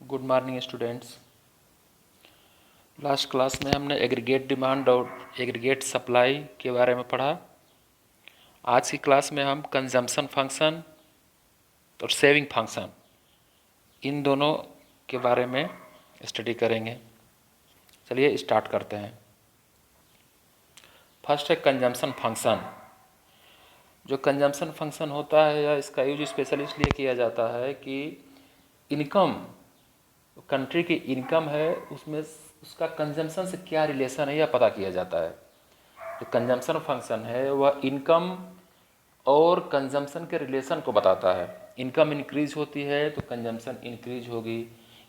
Good morning students. Last class में हमने aggregate demand और एग्रीगेट सप्लाई के बारे में पढ़ा। आज की क्लास में हम कंजम्पशन फंक्शन और सेविंग फंक्शन इन दोनों के बारे में स्टडी करेंगे। चलिए स्टार्ट करते हैं। फर्स्ट है कंजम्पशन फंक्शन। जो कंजम्पशन फंक्शन होता है या इसका यूज स्पेशली इसलिए किया जाता है कि इनकम, कंट्री की इनकम है उसमें उसका कंजम्पशन से क्या रिलेशन है यह पता किया जाता है। जो कंजम्पशन फंक्शन है वह इनकम और कंजम्पशन के रिलेशन को बताता है। इनकम इंक्रीज होती है तो कंजम्पशन इंक्रीज होगी।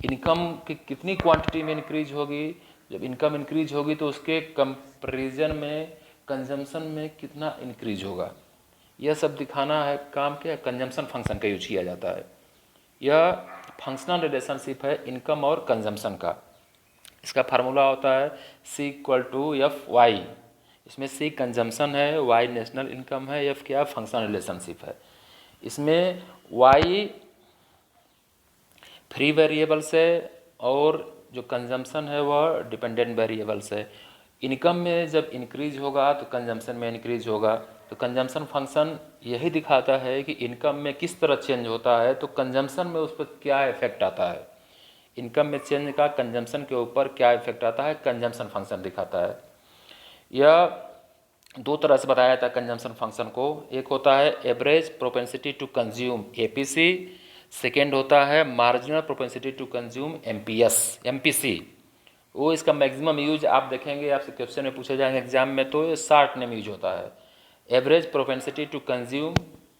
इनकम की कितनी क्वांटिटी में इंक्रीज होगी, जब इनकम इंक्रीज होगी तो उसके कंपैरिजन में कंजम्पशन में कितना इंक्रीज होगा, यह सब दिखाना है। काम क्या कंजम्पशन फंक्शन का यूज किया जाता है। यह फंक्शनल रिलेशनशिप है इनकम और कंजम्पशन का। इसका फार्मूला होता है C=F(y). इसमें C कंजम्पशन है, Y नेशनल इनकम है, F क्या फंक्शनल रिलेशनशिप है। इसमें Y फ्री वेरिएबल्स है और जो कंजम्पशन है वह डिपेंडेंट वेरिएबल्स है। इनकम में जब इंक्रीज होगा तो कंजम्पशन में इंक्रीज होगा। तो कंजम्पशन फंक्शन यही दिखाता है कि इनकम में किस तरह चेंज होता है तो कंजम्पशन में उस पर क्या इफेक्ट आता है। इनकम में चेंज का कंजम्पशन के ऊपर क्या इफेक्ट आता है, कंजम्पशन फंक्शन दिखाता है। यह दो तरह से बताया जाता है कंजम्पशन फंक्शन को। एक होता है average propensity to consume APC, second होता है marginal propensity to consume MPC। वो इसका मैक्सिमम यूज आप देखेंगे, आपसे क्वेश्चन में पूछे जाएंगे एग्जाम में, तो ये शार्ट नेम यूज होता है। एवरेज प्रोपेंसिटी टू कंज्यूम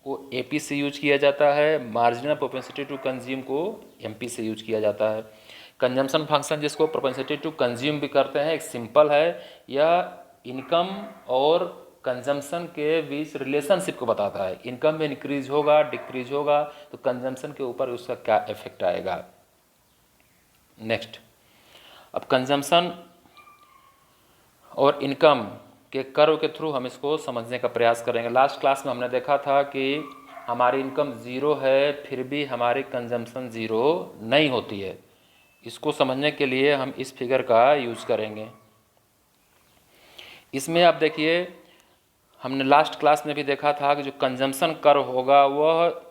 को APC यूज किया जाता है, मार्जिनल प्रोपेंसिटी टू कंज्यूम को MPC यूज किया जाता है। कंजम्पशन फंक्शन जिसको प्रोपेंसिटी टू कंज्यूम भी करते हैं, एक सिंपल है। यह इनकम और कंजम्पशन के बीच रिलेशनशिप को बताता है। इनकम में इंक्रीज होगा डिक्रीज होगा तो कंजम्पशन के ऊपर उसका क्या इफेक्ट आएगा। नेक्स्ट, अब कंजम्पशन और इनकम के कर्व के थ्रू हम इसको समझने का प्रयास करेंगे। लास्ट क्लास में हमने देखा था कि हमारी इनकम ज़ीरो है फिर भी हमारी कंजम्पशन ज़ीरो नहीं होती है। इसको समझने के लिए हम इस फिगर का यूज करेंगे। इसमें आप देखिए, हमने लास्ट क्लास में भी देखा था कि जो कंजम्पशन कर्व होगा वह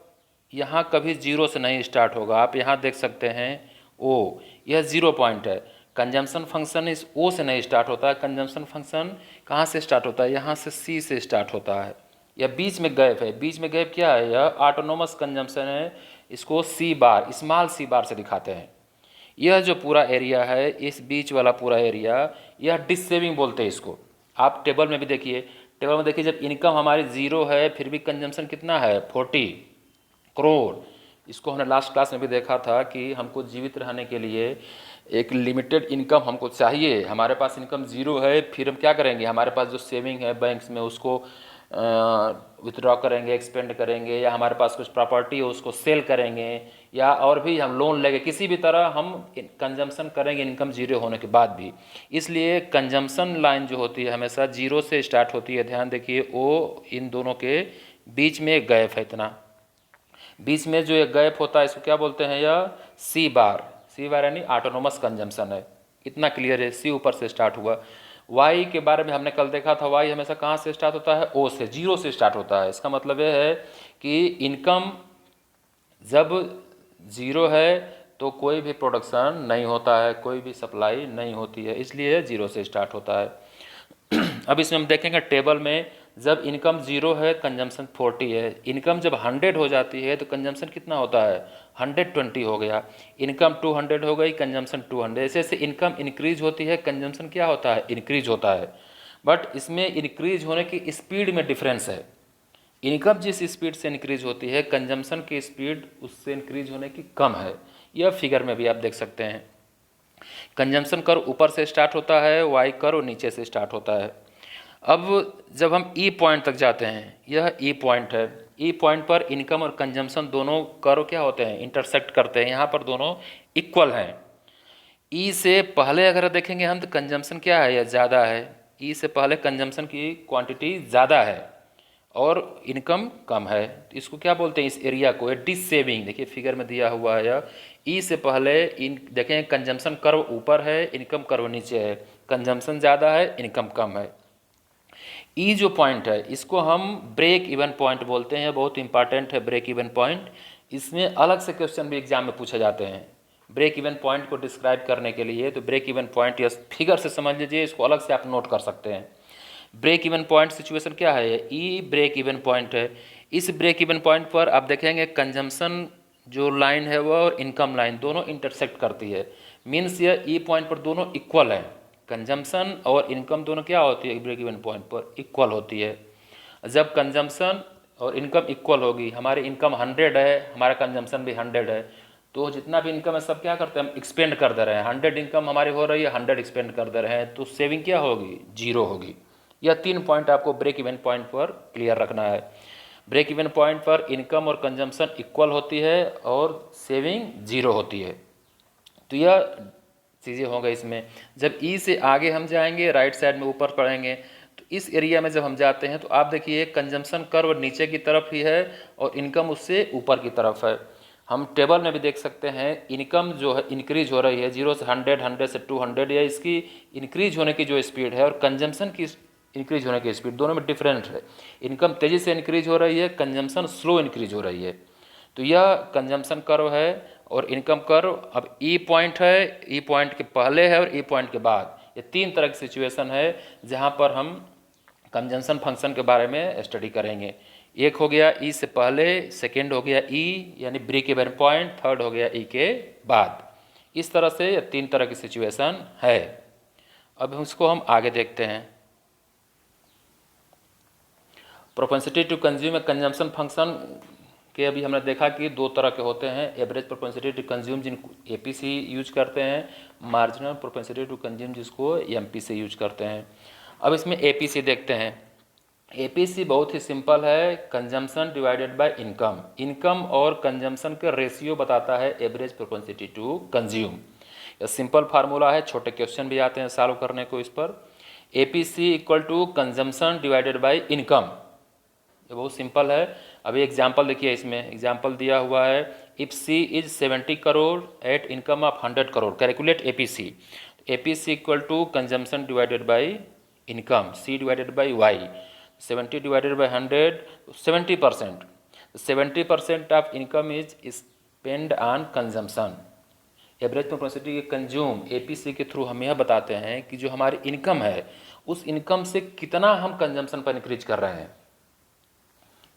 यहाँ कभी जीरो से नहीं स्टार्ट होगा। आप यहाँ देख सकते हैं O, यह 0 पॉइंट है। कंजम्पशन फंक्शन इस O से नहीं स्टार्ट होता है। कंजम्पशन फंक्शन कहाँ से स्टार्ट होता है, यहाँ से C से स्टार्ट होता है। यह बीच में गैप है। बीच में गैप क्या है, यह ऑटोनोमस कंजम्पशन है। इसको C बार, स्मॉल C बार से दिखाते हैं। यह जो पूरा एरिया है, इस बीच वाला पूरा एरिया, यह डिसेविंग बोलते हैं इसको। आप टेबल में भी देखिए, टेबल में देखिए जब इनकम हमारी ज़ीरो है फिर भी कंजम्पशन कितना है 40 करोड़। इसको हमने लास्ट क्लास में भी देखा था कि हमको जीवित रहने के लिए एक लिमिटेड इनकम हमको चाहिए। हमारे पास इनकम ज़ीरो है फिर हम क्या करेंगे, हमारे पास जो सेविंग है बैंक्स में उसको विथड्रॉ करेंगे, एक्सपेंड करेंगे, या हमारे पास कुछ प्रॉपर्टी है उसको सेल करेंगे, या और भी हम लोन लेंगे। किसी भी तरह हम कंजम्पशन करेंगे इनकम जीरो होने के बाद भी। इसलिए कंजम्पशन लाइन जो होती है हमेशा जीरो से स्टार्ट होती है। ध्यान देखिए ओ इन दोनों के बीच में एक गैप है। इतना बीच में जो एक गैप होता है इसको क्या बोलते हैं, यह C बार यानी ऑटोनोमस कंजम्पशन है। इतना क्लियर है। C ऊपर से स्टार्ट हुआ। Y के बारे में हमने कल देखा था। Y हमेशा कहाँ से स्टार्ट होता है, O से, जीरो से स्टार्ट होता है। इसका मतलब यह है कि इनकम जब ज़ीरो है तो कोई भी प्रोडक्शन नहीं होता है, कोई भी सप्लाई नहीं होती है, इसलिए जीरो से स्टार्ट होता है। अब इसमें हम देखेंगे टेबल में, जब इनकम ज़ीरो है कंजम्पशन 40 है। इनकम जब 100 हो जाती है तो कंजम्पशन कितना होता है 120 हो गया। इनकम 200 हो गई, कंजम्पशन 200। ऐसे ऐसे इनकम इंक्रीज होती है, कंजम्पशन क्या होता है इंक्रीज होता है। बट इसमें इंक्रीज होने की स्पीड में डिफरेंस है। इनकम जिस स्पीड से इंक्रीज होती है कंजम्पशन की स्पीड उससे इंक्रीज होने की कम है। यह फिगर में भी आप देख सकते हैं। कंजम्पशन कर्व ऊपर से स्टार्ट होता है, वाई कर्व नीचे से स्टार्ट होता है। अब जब हम ई पॉइंट तक जाते हैं, यह ई पॉइंट है। ई पॉइंट पर इनकम और कंजम्पशन दोनों कर्व क्या होते हैं, इंटरसेक्ट करते हैं। यहाँ पर दोनों इक्वल हैं। ई से पहले अगर देखेंगे हम तो कंजम्पशन क्या है, यह ज़्यादा है। ई से पहले कंजम्पशन की क्वांटिटी ज़्यादा है और इनकम कम है। इसको क्या बोलते हैं, इस एरिया को डिस सेविंग। देखिए फिगर में दिया हुआ है, ई से पहले इन देखें कंजम्पशन कर्व ऊपर है, इनकम कर्व नीचे है, कंजम्पशन ज़्यादा है, इनकम कम है। ई जो पॉइंट है इसको हम ब्रेक इवन पॉइंट बोलते हैं, बहुत इंपॉर्टेंट है ब्रेक इवन पॉइंट। इसमें अलग से क्वेश्चन भी एग्जाम में पूछे जाते हैं ब्रेक इवन पॉइंट को डिस्क्राइब करने के लिए। तो ब्रेक इवन पॉइंट या फिगर से समझ लीजिए, इसको अलग से आप नोट कर सकते हैं। ब्रेक इवन पॉइंट सिचुएशन क्या है, ई ब्रेक इवन पॉइंट है। इस ब्रेक इवन पॉइंट पर आप देखेंगे कंजम्पशन जो लाइन है वो और इनकम लाइन दोनों इंटरसेक्ट करती है। मीन्स ये ई पॉइंट पर दोनों इक्वल है, कंजम्पशन और इनकम दोनों क्या होती है ब्रेक इवन पॉइंट पर इक्वल होती है। जब कंजम्पशन और इनकम इक्वल होगी, हमारी इनकम 100 है, हमारा कंजम्पशन भी 100 है, तो जितना भी इनकम है सब क्या करते हैं हम एक्सपेंड कर दे रहे हैं। 100 इनकम हमारी हो रही है, 100 एक्सपेंड कर दे रहे हैं, तो सेविंग क्या होगी, 0 होगी। यह 3 पॉइंट आपको ब्रेक इवन पॉइंट पर क्लियर रखना है। ब्रेक इवन पॉइंट पर इनकम और कंजम्पशन इक्वल होती है और सेविंग 0 होती है। तो यह चीज़ें होंगे इसमें। जब ई से आगे हम जाएंगे, राइट साइड में ऊपर पढ़ेंगे, तो इस एरिया में जब हम जाते हैं तो आप देखिए कंजम्पशन कर्व नीचे की तरफ ही है और इनकम उससे ऊपर की तरफ है। हम टेबल में भी देख सकते हैं इनकम जो है इंक्रीज हो रही है 0 से 100, 100 से 200, या इसकी इंक्रीज होने की जो स्पीड है और कंजम्पशन की इंक्रीज होने की स्पीड दोनों में डिफरेंट है। इनकम तेज़ी से इंक्रीज हो रही है, कंजम्पशन स्लो इंक्रीज हो रही है। तो यह कंजम्पशन कर्व है और इनकम कर्व। अब ई पॉइंट है, ई पॉइंट के पहले है और ई पॉइंट के बाद, ये 3 तरह की सिचुएशन है जहाँ पर हम कंजम्पशन फंक्शन के बारे में स्टडी करेंगे। एक हो गया ई से पहले, सेकेंड हो गया ई यानी ब्रेक इवन पॉइंट, थर्ड हो गया ई के बाद। इस तरह से ये 3 तरह की सिचुएशन है। अब उसको हम आगे देखते हैं। Propensity to consume consumption function के अभी हमने देखा कि 2 तरह के होते हैं, एवरेज प्रोपेंसिटी टू कंज्यूम जिनको एपीसी यूज करते हैं, मार्जिनल प्रोपेंसिटी टू कंज्यूम जिसको एमपीसी यूज करते हैं। अब इसमें एपीसी देखते हैं। एपीसी बहुत ही सिंपल है, consumption divided by income. Income और कंजम्पशन का रेशियो बताता है एवरेज प्रोपेंसिटी टू कंज्यूम। यह सिंपल फार्मूला है, छोटे क्वेश्चन भी आते हैं सॉल्व करने को इस पर। APC equal to consumption divided by income, ये बहुत सिंपल है। अभी एग्जाम्पल देखिए, इसमें एग्जाम्पल दिया हुआ है, if C is 70 crore at income of 100 crore, calculate APC. APC equal to consumption divided by income, C divided by Y. 70 डिवाइडेड बाय 100, 70%। 70% of income is spend on consumption. Average propensity consume APC के through हम यह बताते हैं कि जो हमारी इनकम है उस इनकम से कितना हम कंजम्पशन पर इंक्रीज कर रहे हैं।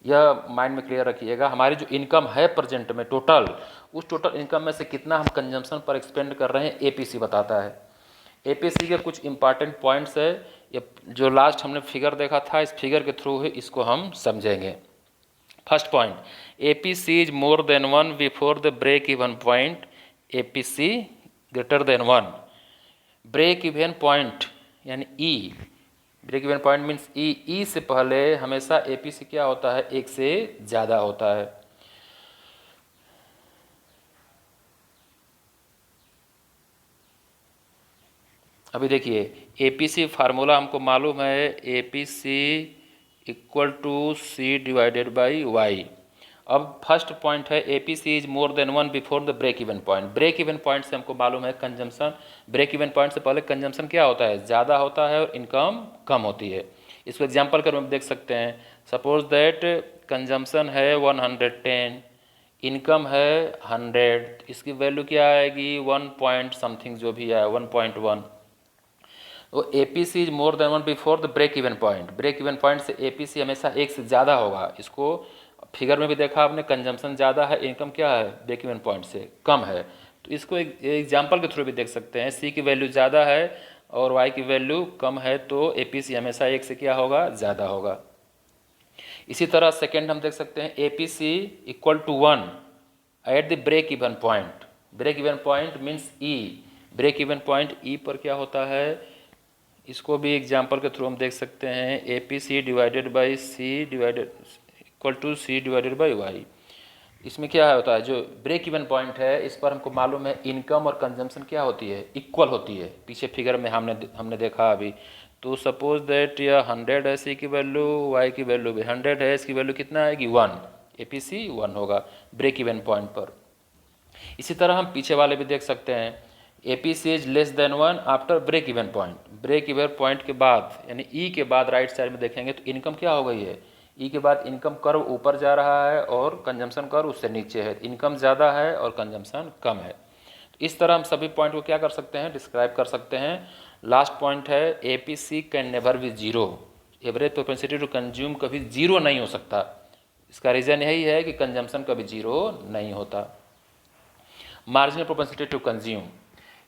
यह माइंड में क्लियर रखिएगा, हमारी जो इनकम है प्रेजेंट में टोटल, उस टोटल इनकम में से कितना हम कंजम्पशन पर एक्सपेंड कर रहे हैं, एपीसी बताता है। एपीसी के कुछ इंपॉर्टेंट पॉइंट्स है, ये जो लास्ट हमने फिगर देखा था इस फिगर के थ्रू ही इसको हम समझेंगे। First point, APC is more than 1 before the break even point, APC greater than 1। Break even point यानी E, break even point means E, E से पहले हमेशा एपीसी क्या होता है, 1 से ज़्यादा होता है। अभी देखिए एपीसी फार्मूला हमको मालूम है, APC equal to C divided by Y. अब फर्स्ट पॉइंट है APC is more than 1 before the break even point. Break even point से हमको मालूम है कंजम्पशन, ब्रेक इवन पॉइंट से पहले कंजम्पशन क्या होता है, ज़्यादा होता है और इनकम कम होती है। इसको एग्जाम्पल के रूप में देख सकते हैं। सपोज दैट कंजम्पशन है 110, इनकम है 100, इसकी वैल्यू क्या आएगी 1 पॉइंट समथिंग जो भी है 1.1। तो APC is more than 1 before the break even point. Break even point APC एपीसी हमेशा 1 से ज़्यादा होगा। इसको फिगर में भी देखा आपने, कंजम्पशन ज़्यादा है, इनकम क्या है ब्रेक इवन पॉइंट से कम है। तो इसको एक एग्जाम्पल के थ्रू भी देख सकते हैं, सी की वैल्यू ज़्यादा है और वाई की वैल्यू कम है, तो एपीसी हमेशा 1 से क्या होगा, ज़्यादा होगा। इसी तरह सेकेंड हम देख सकते हैं, APC equal to 1 at the break even point. Break even point means E, break even point E पर क्या होता है, इसको भी एग्जाम्पल के थ्रू हम देख सकते हैं, APC divided by C divided equal to C divided by Y. इसमें क्या होता है, जो ब्रेक इवन पॉइंट है इस पर हमको मालूम है इनकम और कंजम्पशन क्या होती है, इक्वल होती है। पीछे फिगर में हमने देखा अभी। तो सपोज दैट यह 100 है, सी की वैल्यू, वाई की वैल्यू भी 100 है, इसकी वैल्यू कितना आएगी 1, एपीसी 1 होगा ब्रेक इवन पॉइंट पर। इसी तरह हम पीछे वाले भी देख सकते हैं, APC is less than 1 after break even point. Break even point के बाद यानी E के बाद राइट साइड में देखेंगे तो इनकम क्या हो गई है, E के बाद इनकम कर्व ऊपर जा रहा है और कंजम्पशन कर्व उससे नीचे है। इनकम ज़्यादा है और कंजम्पशन कम है। तो इस तरह हम सभी पॉइंट को क्या कर सकते हैं, डिस्क्राइब कर सकते हैं। लास्ट पॉइंट है APC can never be zero. Average propensity to consume कभी जीरो नहीं हो सकता। इसका रीज़न यही है कि कंजम्पशन कभी जीरो नहीं होता। Marginal propensity to consume,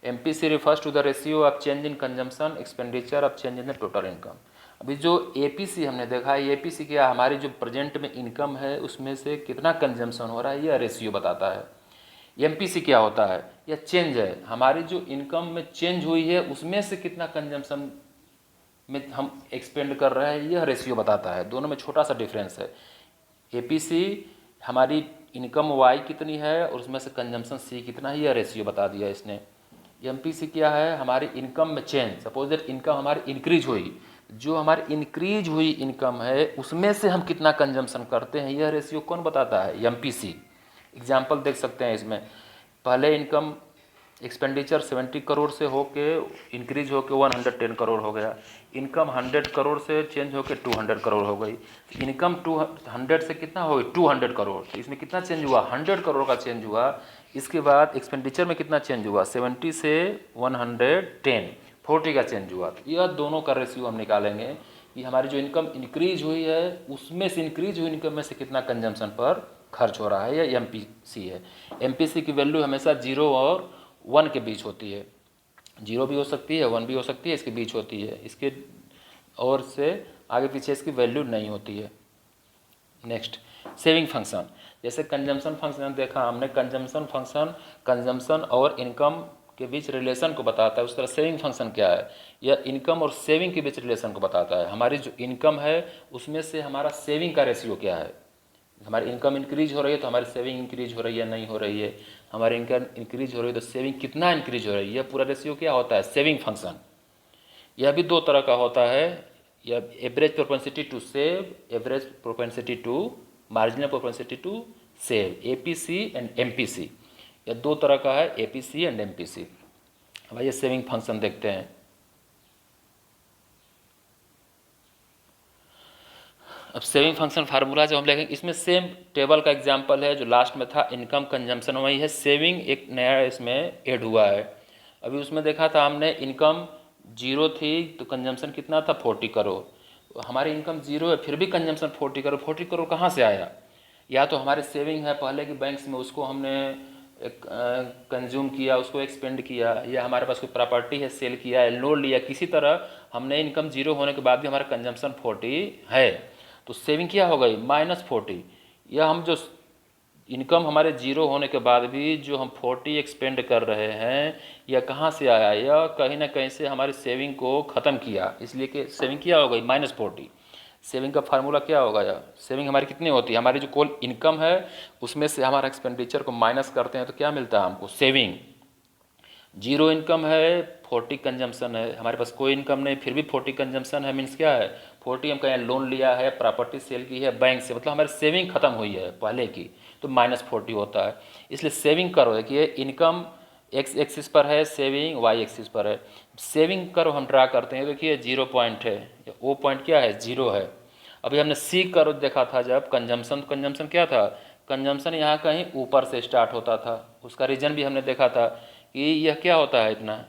MPC refers to the ratio of change in consumption expenditure of change in the total income। अभी जो APC हमने देखा है, APC क्या, हमारी जो प्रेजेंट में इनकम है उसमें से कितना कंजम्पशन हो रहा है, यह रेशियो बताता है। MPC क्या होता है, यह चेंज है, हमारी जो इनकम में चेंज हुई है उसमें से कितना कंजम्पशन में हम एक्सपेंड कर रहे हैं, यह रेशियो बताता है। दोनों में छोटा सा डिफरेंस है। APC हमारी इनकम Y कितनी है और उसमें से कंजम्पशन C कितना है, यह रेशियो बता दिया इसने। MPC क्या है, हमारी इनकम में चेंज। सपोज दैट इनकम हमारी इंक्रीज हुई, जो हमारी इंक्रीज हुई इनकम है उसमें से हम कितना कंजम्पशन करते हैं, यह रेशियो कौन बताता है, MPC। एग्जाम्पल देख सकते हैं इसमें, पहले इनकम एक्सपेंडिचर 70 करोड़ से होके इंक्रीज होके 110 करोड़ हो गया। इनकम 100 करोड़ से चेंज होके 200 करोड़ हो गई। इनकम 200 से कितना हो गई, 200 करोड़। तो इसमें कितना चेंज हुआ, 100 करोड़ का चेंज हुआ। इसके बाद एक्सपेंडिचर में कितना चेंज हुआ, 70 से 110, 40 का चेंज हुआ। तो यह दोनों का रेशियो हम निकालेंगे कि हमारी जो इनकम इंक्रीज हुई है उसमें से इंक्रीज हुई इनकम में से कितना कंजम्पशन पर खर्च हो रहा है, यह MPC है। MPC की वैल्यू हमेशा 0 और 1 के बीच होती है। 0 भी हो सकती है, 1 भी हो सकती है, इसके बीच होती है। इसके और से आगे पीछे इसकी वैल्यू नहीं होती है। Next, saving function. जैसे कंजम्पशन फंक्शन देखा हमने, कंजम्पशन फंक्शन कंजम्पशन और इनकम के बीच रिलेशन को बताता है। उस तरह सेविंग फंक्शन क्या है, यह इनकम और सेविंग के बीच रिलेशन को बताता है। हमारी जो इनकम है उसमें से हमारा सेविंग का रेशियो क्या है। हमारी इनकम इंक्रीज हो रही है तो हमारी सेविंग इंक्रीज हो रही है, नहीं हो रही है। हमारी इनकम इंक्रीज हो रही है तो सेविंग कितना इंक्रीज हो रही है, यह पूरा रेशियो क्या होता है, सेविंग फंक्शन। यह भी दो तरह का होता है, यह average propensity to save, average propensity to marginal propensity to save, APC and MPC। यह दो तरह का है, APC एंड MPC। अब आइए सेविंग फंक्शन देखते हैं। अब सेविंग फंक्शन फार्मूला जब हम लिखेंगे, इसमें सेम टेबल का एग्जांपल है जो लास्ट में था, इनकम कंजम्पशन वही है, सेविंग एक नया इसमें ऐड हुआ है। अभी उसमें देखा था हमने इनकम 0 थी तो कंजम्पशन कितना था, 40 करोड़। हमारी इनकम 0 है फिर भी कंजम्पशन 40 करोड़। 40 करोड़ कहाँ से आया, या तो हमारे सेविंग है पहले की बैंक्स में, उसको हमने कंज्यूम किया, उसको एक्सपेंड किया, या हमारे पास कोई प्रॉपर्टी है सेल किया है, लोन लिया, किसी तरह हमने इनकम 0 होने के बाद भी हमारा कंजम्पशन 40 है, तो सेविंग क्या हो गई, -40। या हम जो इनकम हमारे 0 होने के बाद भी जो हम 40 एक्सपेंड कर रहे हैं, यह कहाँ से आया, या कहीं ना कहीं से हमारी सेविंग को ख़त्म किया, इसलिए कि सेविंग क्या हो गई, -40। सेविंग का फार्मूला क्या होगा, या सेविंग हमारी कितनी होती है, हमारी जो कुल इनकम है उसमें से हमारा एक्सपेंडिचर को माइनस करते हैं तो क्या मिलता है हमको, सेविंग। 0 इनकम है, 40 कंजम्पशन है, हमारे पास कोई इनकम नहीं फिर भी 40 कंजम्पशन है, मीन्स क्या है, 40 हम कहीं लोन लिया है, प्रॉपर्टी सेल की है बैंक से, मतलब हमारी सेविंग खत्म हुई है पहले की, तो -40 होता है। इसलिए सेविंग कर्व देखिए, इनकम एक्स एक्सिस पर है, सेविंग वाई एक्सिस पर है। सेविंग कर्व हम ड्रा करते हैं, देखिए 0 पॉइंट है, ओ पॉइंट क्या है, 0 है। अभी हमने सी कर्व देखा था जब कंजम्पशन क्या था, कंजम्पशन यहाँ कहीं ऊपर से स्टार्ट होता था। उसका रीजन भी हमने देखा था कि यह क्या होता है इतना,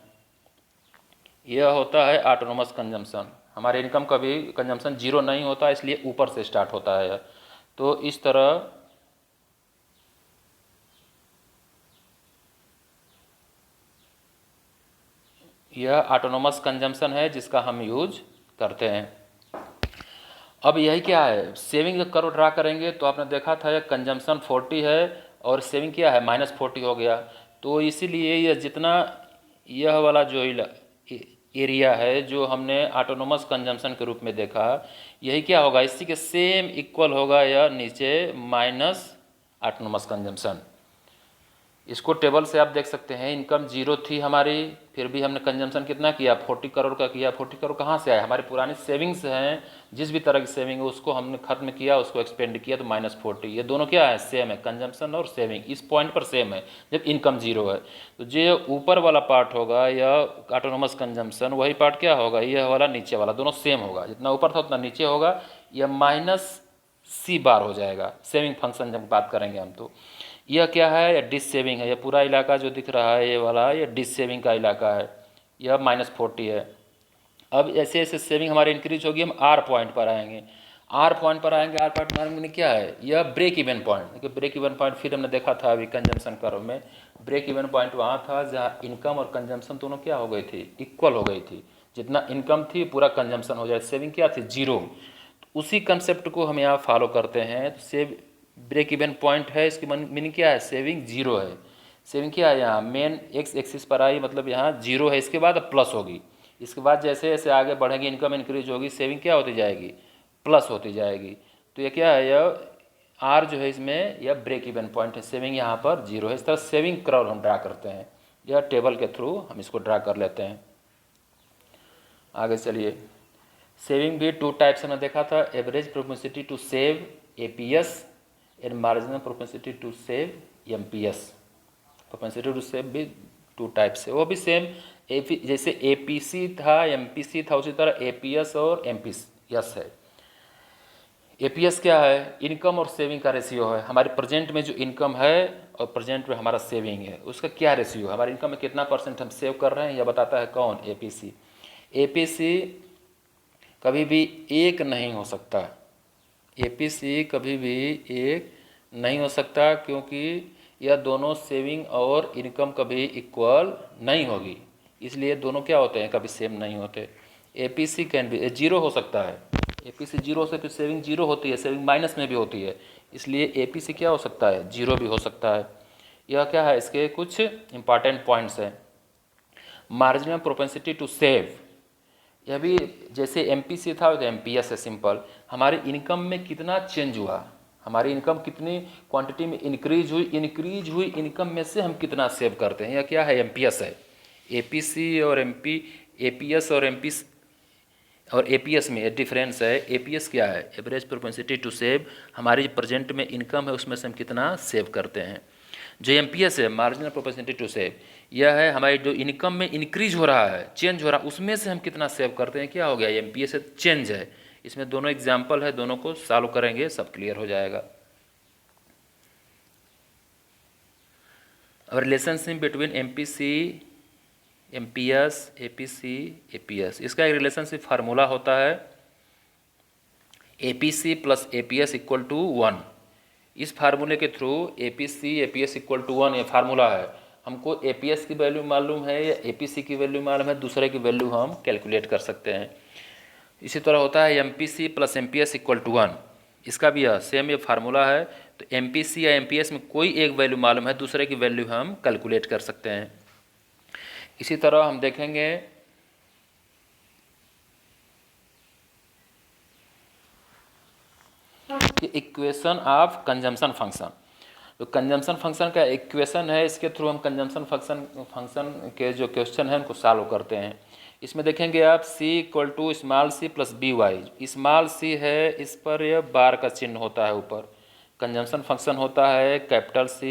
यह होता है ऑटोनोमस कंजम्पशन। हमारे इनकम का भी कंजम्पशन 0 नहीं होता, इसलिए ऊपर से स्टार्ट होता है। तो इस तरह यह ऑटोनोमस कंजम्पशन है जिसका हम यूज करते हैं। अब यही क्या है, सेविंग कर्व ड्रा करेंगे तो आपने देखा था कंजम्पशन 40 है और सेविंग क्या है, -40 हो गया। तो इसीलिए यह जितना यह वाला जो एरिया है जो हमने ऑटोनोमस कंजम्पशन के रूप में देखा, यही क्या होगा, इसी के सेम इक्वल होगा या नीचे माइनस ऑटोनोमस कंजम्पशन। इसको टेबल से आप देख सकते हैं, इनकम जीरो थी हमारी, फिर भी हमने कंजम्पशन कितना किया, 40 करोड़ का किया। 40 करोड़ कहाँ से आया, हमारी पुरानी सेविंग्स हैं, जिस भी तरह की सेविंग है उसको हमने खत्म किया, उसको एक्सपेंड किया, तो -40। ये दोनों क्या है, सेम है, कंजम्पशन और सेविंग इस पॉइंट पर सेम है जब इनकम जीरो है। तो जो ऊपर वाला पार्ट होगा या ऑटोनोमस कंजम्पशन, वही पार्ट क्या होगा, यह वाला नीचे वाला, दोनों सेम होगा, जितना ऊपर था उतना नीचे होगा। यह -C बार हो जाएगा सेविंग फंक्शन जब बात करेंगे हम। तो यह क्या है, यह डिस सेविंग है। यह पूरा इलाका जो दिख रहा है ये वाला, यह डिस सेविंग का इलाका है, यह -40 है। अब ऐसे ऐसे सेविंग हमारी इंक्रीज होगी, हम आर पॉइंट पर आएंगे। आर पॉइंट पर आएंगे, आर पॉइंट पर आएंगे क्या है, यह ब्रेक इवन पॉइंट। देखिए ब्रेक इवन पॉइंट फिर हमने देखा था अभी कंजम्पशन कर्व में, ब्रेक इवन पॉइंट वहाँ था जहाँ इनकम और कंजम्पशन दोनों क्या हो गई थी, इक्वल हो गई थी। जितना इनकम थी पूरा कंजम्पशन हो जाए, सेविंग क्या थी, जीरो। तो उसी कंसेप्ट को हम यहाँ फॉलो करते हैं। तो सेव ब्रेक इवन पॉइंट है, इसकी मीनिंग क्या है, सेविंग जीरो है। सेविंग क्या है, यहाँ मेन एक्स एक्सिस पर आई, मतलब यहाँ जीरो है, इसके बाद प्लस होगी। इसके बाद जैसे जैसे आगे बढ़ेंगे, इनकम इंक्रीज होगी, सेविंग क्या होती जाएगी, प्लस होती जाएगी। तो ये क्या है, यह आर जो है इसमें यह ब्रेक इवन पॉइंट है, सेविंग यहाँ पर जीरो है। इस तरह सेविंग कर्व हम ड्रा करते हैं, यह टेबल के थ्रू हम इसको ड्रा कर लेते हैं। आगे चलिए, सेविंग भी टू टाइप्स हमने देखा था, average propensity to save APS and marginal propensity to save MPS। Propensity to save भी टू टाइप्स है, वो भी सेम जैसे APC था MPC था, उसी तरह APS और MPS है। APS क्या है, इनकम और सेविंग का रेशियो है। हमारे प्रेजेंट में जो इनकम है और प्रेजेंट में हमारा सेविंग है, उसका क्या रेशियो है, हमारे इनकम में कितना % हम सेव कर रहे हैं, यह बताता है कौन, APC। APC कभी भी एक नहीं हो सकता, APC कभी भी एक नहीं हो सकता, क्योंकि यह दोनों सेविंग और इनकम कभी इक्वल नहीं होगी, इसलिए दोनों क्या होते हैं, कभी सेम नहीं होते। APC कैन भी जीरो हो सकता है, APC जीरो से फिर सेविंग जीरो होती है, सेविंग माइनस में भी होती है, इसलिए APC क्या हो सकता है, जीरो भी हो सकता है। यह क्या है, इसके कुछ इंपॉर्टेंट पॉइंट्स हैं। मार्जिनल प्रोपेंसिटी टू सेव, यह भी जैसे MPC था तो MPS है, सिंपल। हमारी इनकम में कितना चेंज हुआ, हमारी इनकम कितनी क्वांटिटी में इंक्रीज हुई इनकम में से हम कितना सेव करते हैं, यह क्या है, MPS है। APC और APS और APS में एक डिफरेंस है। APS क्या है, एवरेज प्रोपेंसिटी टू सेव, हमारी प्रेजेंट में इनकम है उसमें से हम कितना सेव करते हैं। जो MPS है, मार्जिनल प्रोपेंसिटी टू सेव, यह है हमारी जो इनकम में इंक्रीज हो रहा है, चेंज हो रहा है, उसमें से हम कितना सेव करते हैं, क्या हो गया, MPS है, चेंज है। इसमें दोनों एग्जाम्पल है, दोनों को सॉल्व करेंगे, सब क्लियर हो जाएगा। अब relationship between MPC MPS APC APS, इसका एक रिलेशनशिप फार्मूला होता है, APC + APS = 1। इस फार्मूले के थ्रू APC APS = 1 ये फार्मूला है। हमको APS की वैल्यू मालूम है या APC की वैल्यू मालूम है, दूसरे की वैल्यू हम कैलकुलेट कर सकते हैं। इसी तरह होता है MPC + MPS = 1, इसका भी सेम ये फार्मूला है। तो MPC या MPS में कोई एक वैल्यू मालूम है, दूसरे की वैल्यू हम कैलकुलेट कर सकते हैं। इसी तरह हम देखेंगे कि इक्वेशन ऑफ कंजम्पशन फंक्शन। तो कंजम्पशन फंक्शन का इक्वेशन है, इसके थ्रू हम कंजम्पशन फंक्शन के जो क्वेश्चन है उनको सॉल्व करते हैं। इसमें देखेंगे आप C = small c + by। Small c है, इस पर यह बार का चिन्ह होता है ऊपर। कंजम्पशन फंक्शन होता है capital C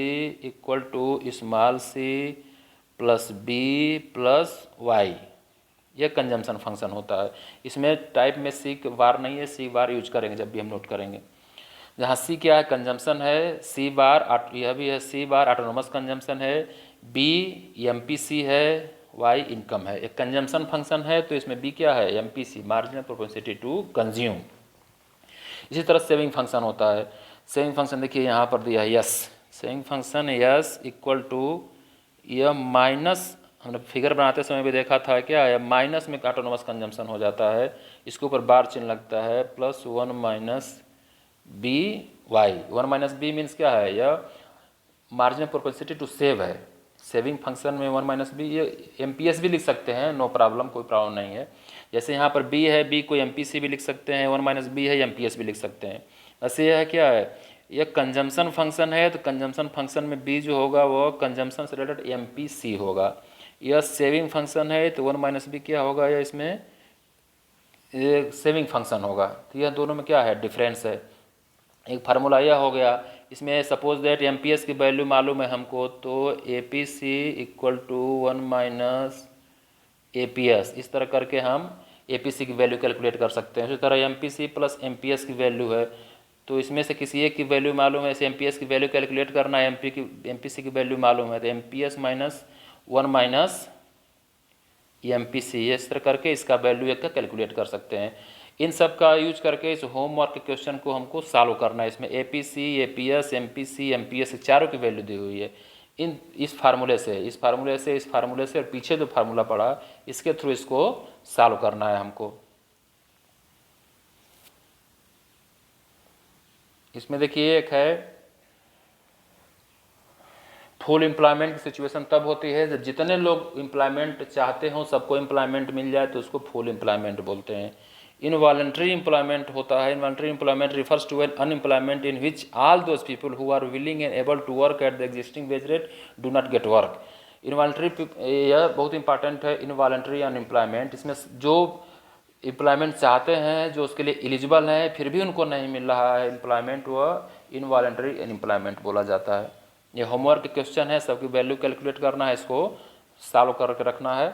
= small c + b + y, यह कंजम्पशन फंक्शन होता है। इसमें टाइप में C बार नहीं है, C बार यूज करेंगे जब भी हम नोट करेंगे। जहाँ C क्या है, कंजम्पशन है, C बार यह भी है, C बार ऑटोनोमस कंजम्पशन है, B MPC है, Y इनकम है। एक कंजम्पशन फंक्शन है तो इसमें B क्या है, MPC marginal propensity to consume. इसी तरह सेविंग फंक्शन होता है। सेविंग फंक्शन देखिए यहाँ पर दिया है यस, सेविंग फंक्शन यस = यह माइनस, हमने फिगर बनाते समय भी देखा था क्या है, माइनस में ऑटोनोमस कंजम्पशन हो जाता है, इसके ऊपर बार चिन्ह लगता है, +1 - BY। 1 - B मीन्स क्या है, यह मार्जिनल प्रोपेंसिटी टू सेव है। सेविंग फंक्शन में 1 - B, ये MPS भी लिख सकते हैं, नो प्रॉब्लम, कोई प्रॉब्लम नहीं है। जैसे यहाँ पर B है, B को MPC भी लिख सकते हैं, 1 - B है MPS भी लिख सकते हैं। बस ये है क्या है, ये कंजम्पशन फंक्शन है, तो कंजम्पशन फंक्शन में बी जो होगा वो कंजम्पशन से रिलेटेड MPC होगा। यह सेविंग फंक्शन है, तो 1 माइनस बी क्या होगा, यह इसमें ये सेविंग फंक्शन होगा। तो यह दोनों में क्या है, डिफरेंस है। एक फार्मूला यह हो गया। इसमें सपोज दैट MPS की वैल्यू मालूम है हमको, तो APC equal to 1 minus APS, इस तरह करके हम APC की वैल्यू कैलकुलेट कर सकते हैं। उसी तरह MPC प्लस MPS की वैल्यू है, तो इसमें से किसी एक की वैल्यू मालूम है, जैसे MPS की वैल्यू कैलकुलेट करना है, MPC की वैल्यू मालूम है, तो MPS माइनस 1 माइनस MPC, इस तरह करके इसका वैल्यू एक का कैलकुलेट कर सकते हैं। इन सब का यूज करके इस होमवर्क के क्वेश्चन को हमको सॉल्व करना है। इसमें APC, APS, MPC, MPS चारों की वैल्यू दी हुई है। इस फार्मूले से और पीछे जो फार्मूला पड़ा इसके थ्रू इसको सॉल्व करना है हमको। इसमें देखिए एक है फुल एम्प्लॉयमेंट की सिचुएशन तब होती है जब जितने लोग एम्प्लॉयमेंट चाहते हों सबको एम्प्लॉयमेंट मिल जाए, तो उसको फुल एम्प्लॉयमेंट बोलते हैं। इनवॉलंटरी एम्प्लॉयमेंट होता है। Involuntary employment refers to an unemployment in which all those people who are willing and able to work at the existing wage rate do not get work. Involuntary, यह बहुत important है। Involuntary unemployment, इसमें जो employment चाहते हैं, जो उसके लिए एलिजिबल हैं, फिर भी उनको नहीं मिल रहा है एम्प्लॉयमेंट, वह इनवॉलंटरी अनएम्प्लॉयमेंट बोला जाता है। ये होमवर्क क्वेश्चन है, सबकी वैल्यू कैलकुलेट करना है, इसको सॉल्व करके रखना है।